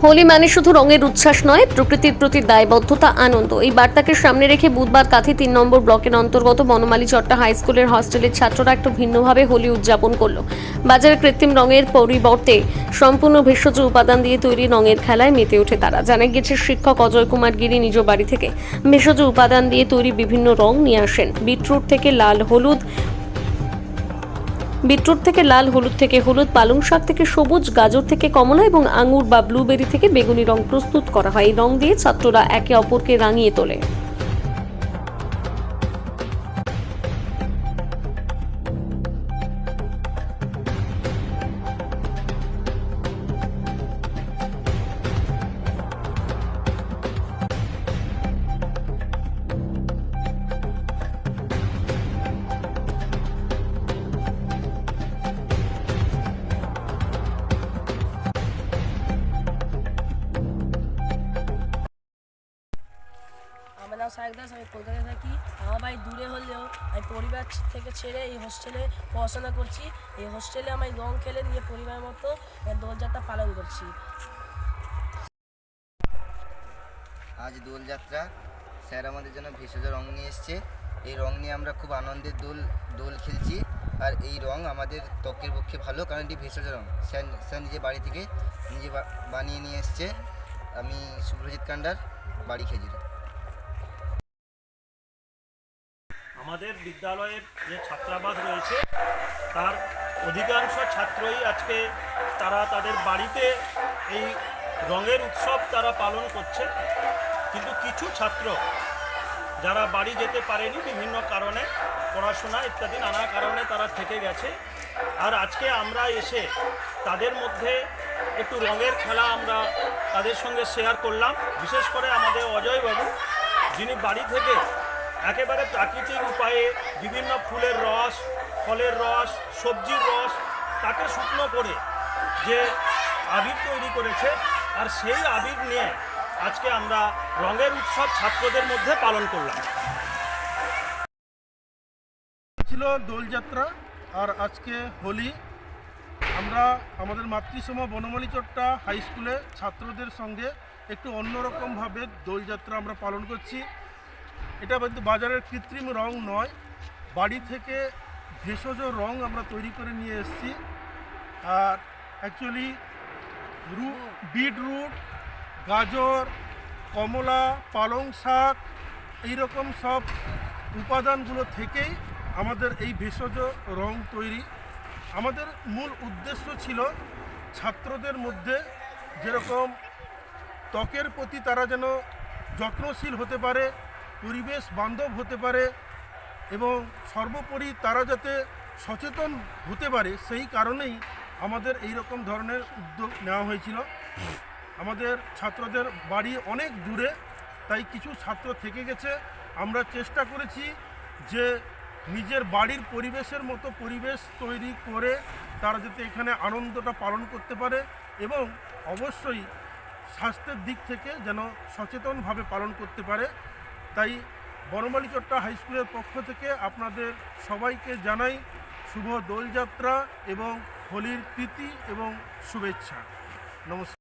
হোলি মানে শুধু রঙের উচ্ছ্বাস নয়, প্রকৃতির প্রতি দায়বদ্ধতা, আনন্দ। এই বার্তাকে সামনে রেখে বুধবার কাঁথি 3 নম্বর ব্লকের অন্তর্গত বনমালী চট্টা হাই স্কুলের হস্টেলের ছাত্ররা একটু ভিন্নভাবে হোলি উদযাপন করলো। বাজারে কৃত্রিম রঙের পরিবর্তে সম্পূর্ণ ভেষজ উপাদান দিয়ে তৈরি রঙের খেলায় মেতে ওঠে তারা। জানা গেছে শিক্ষক অজয় কুমার গিরি নিজ বাড়ি থেকে ভেষজ উপাদান দিয়ে তৈরি বিভিন্ন রং নিয়ে আসেন। বিটরুট থেকে লাল হলুদ থেকে হলুদ, পালং শাক থেকে সবুজ, গাজর থেকে কমলা এবং আঙুর বা ব্লুবেরি থেকে বেগুনি রং প্রস্তুত করা হয়। এই রং দিয়ে ছাত্ররা একে অপরকে রাঙিয়ে তোলে। আমার নাম সাহেব দাস, আমি কলকাতায় থাকি। আমার বাড়ি দূরে হলেও আমি পরিবার থেকে ছেড়ে এই হোস্টেলে পড়াশোনা করছি। এই হোস্টেলে আমি রং খেলে নিয়ে পরিবারের মতো দোলযাত্রা পালন করছি। আজ দোলযাত্রা, স্যার আমাদের জন্য ভেষজ রং নিয়ে এসছে। এই রং নিয়ে আমরা খুব আনন্দের দোল খেলছি। আর এই রং আমাদের ত্বকের পক্ষে ভালো, কারণ এটি ভেষজ রং। স্যার নিজে বাড়ি থেকে বানিয়ে নিয়ে এসছে। আমি শুভ্রজিৎ কান্ডার, বাড়ি খেজুরি। আমাদের বিদ্যালয়ের যে ছাত্রাবাস রয়েছে তার অধিকাংশ ছাত্রই আজকে তারা তাদের বাড়িতে এই রঙের উৎসব তারা পালন করছে, কিন্তু কিছু ছাত্র যারা বাড়ি যেতে পারেনি বিভিন্ন কারণে, পড়াশোনা ইত্যাদি নানা কারণে তারা থেকে গেছে। আর আজকে আমরা এসে তাদের মধ্যে একটু রঙের খেলা আমরা তাদের সঙ্গে শেয়ার করলাম। বিশেষ করে আমাদের অজয়বাবু, যিনি বাড়ি থেকে একেবারে প্রাকৃতিক উপায়ে বিভিন্ন ফুলের রস, ফলের রস, সবজির রস তাকে শুকনো করে যে আবির তৈরি করেছে, আর সেই আবির নিয়ে আজকে আমরা রঙের উৎসব ছাত্রদের মধ্যে পালন করলাম। ছিল দোলযাত্রা আর আজকে হোলি। আমরা আমাদের মাতৃসমা বনমালী চট্টা হাই স্কুলে ছাত্রদের সঙ্গে একটু অন্যরকমভাবে দোলযাত্রা আমরা পালন করছি। এটা কিন্তু বাজারের কৃত্রিম রং নয়, বাড়ি থেকে ভেষজ রং আমরা তৈরি করে নিয়ে এসেছি। আর অ্যাকচুয়ালি বিটরুট, গাজর, কমলা, পালং শাক এইরকম সব উপাদানগুলো থেকেই আমাদের এই ভেষজ রং তৈরি। আমাদের মূল উদ্দেশ্য ছিল ছাত্রদের মধ্যে যেরকম ত্বকের প্রতি তারা যেন যত্নশীল হতে পারে, পরিবেশ বান্ধব হতে পারে এবং সর্বোপরি তারা যাতে সচেতন হতে পারে, সেই কারণেই আমাদের এই রকম ধরনের উদ্যোগ নেওয়া হয়েছিল। আমাদের ছাত্রদের বাড়ি অনেক দূরে, তাই কিছু ছাত্র থেকে গেছে। আমরা চেষ্টা করেছি যে নিজের বাড়ির পরিবেশের মতো পরিবেশ তৈরি করে তারা যাতে এখানে আনন্দটা পালন করতে পারে এবং অবশ্যই স্বাস্থ্যের দিক থেকে যেন সচেতনভাবে পালন করতে পারে। তাই বনমালী চট্টা হাই স্কুলের পক্ষ থেকে আপনাদের সবাইকে জানাই শুভ দোলযাত্রা এবং হোলির প্রীতি এবং শুভেচ্ছা। নমস্কার।